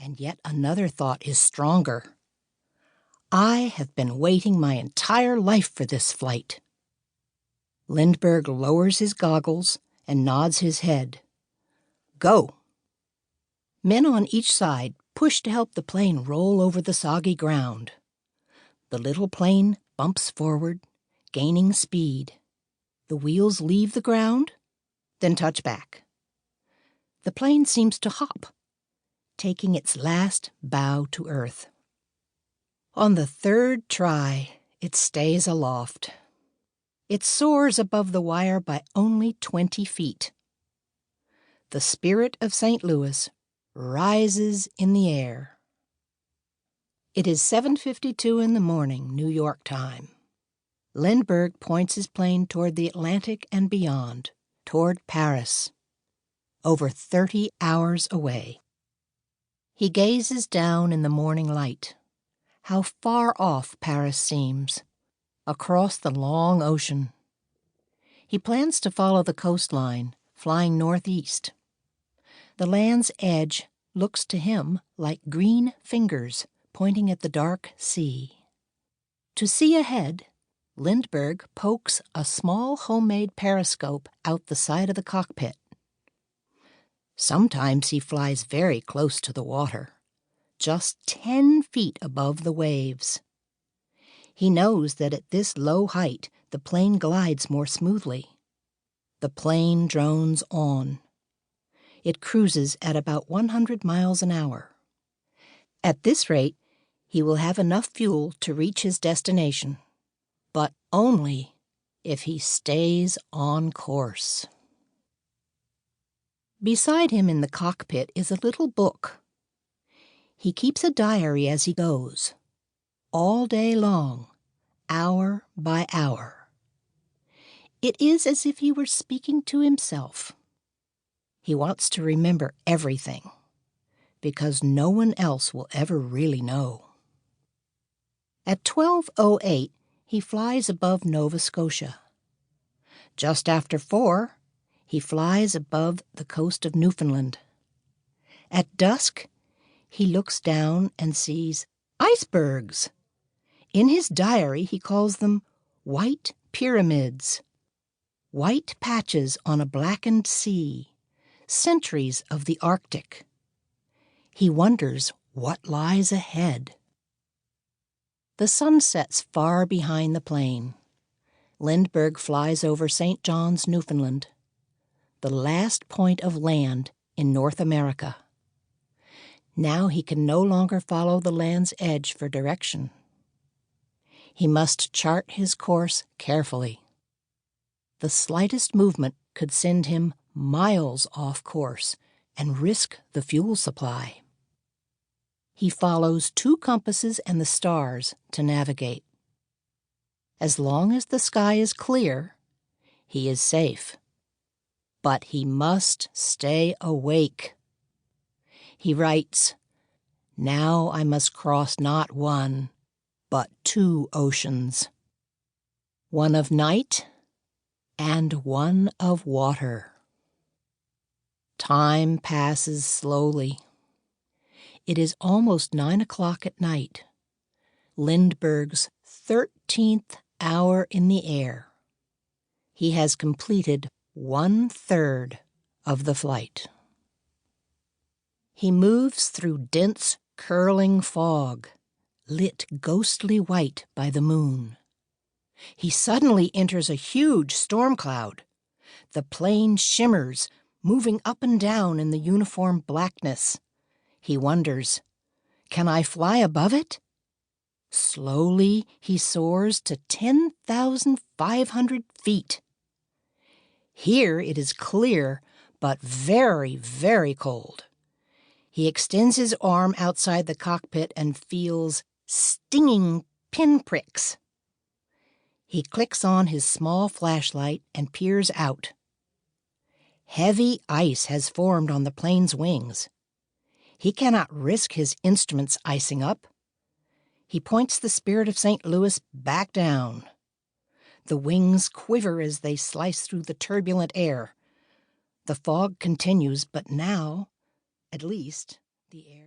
And yet another thought is stronger. I have been waiting my entire life for this flight. Lindbergh lowers his goggles and nods his head. Go! Men on each side push to help the plane roll over the soggy ground. The little plane bumps forward, gaining speed. The wheels leave the ground, then touch back. The plane seems to hop, taking its last bow to earth. On the third try, it stays aloft. It soars above the wire by only 20 feet. The spirit of St. Louis rises in the air. It is 7:52 in the morning, New York time. Lindbergh points his plane toward the Atlantic and beyond, toward Paris, over 30 hours away. He gazes down in the morning light. How far off Paris seems, across the long ocean. He plans to follow the coastline, flying northeast. The land's edge looks to him like green fingers pointing at the dark sea. To see ahead, Lindbergh pokes a small homemade periscope out the side of the cockpit. Sometimes he flies very close to the water, just 10 feet above the waves. He knows that at this low height, the plane glides more smoothly. The plane drones on. It cruises at about 100 miles an hour. At this rate, he will have enough fuel to reach his destination, but only if he stays on course. Beside him in the cockpit is a little book. He keeps a diary as he goes, all day long, hour by hour. It is as if he were speaking to himself. He wants to remember everything, because no one else will ever really know. At 12:08, he flies above Nova Scotia. Just after 4, he flies above the coast of Newfoundland. At dusk, he looks down and sees icebergs. In his diary, he calls them white pyramids, white patches on a blackened sea, centuries of the Arctic. He wonders what lies ahead. The sun sets far behind the plane. Lindbergh flies over St. John's, Newfoundland, the last point of land in North America. Now he can no longer follow the land's edge for direction. He must chart his course carefully. The slightest movement could send him miles off course and risk the fuel supply. He follows 2 compasses and the stars to navigate. As long as the sky is clear, he is safe. But he must stay awake. He writes, "Now I must cross not 1, but 2 oceans, one of night and one of water." Time passes slowly. It is almost 9 o'clock at night, Lindbergh's 13th hour in the air. He has completed 1/3 of the flight. He moves through dense, curling fog, lit ghostly white by the moon. He suddenly enters a huge storm cloud. The plane shimmers, moving up and down in the uniform blackness. He wonders, can I fly above it? Slowly he soars to 10,500 feet. Here it is clear, but very, very cold. He extends his arm outside the cockpit and feels stinging pinpricks. He clicks on his small flashlight and peers out. Heavy ice has formed on the plane's wings. He cannot risk his instruments icing up. He points the Spirit of St. Louis back down. The wings quiver as they slice through the turbulent air. The fog continues, but now, at least, the air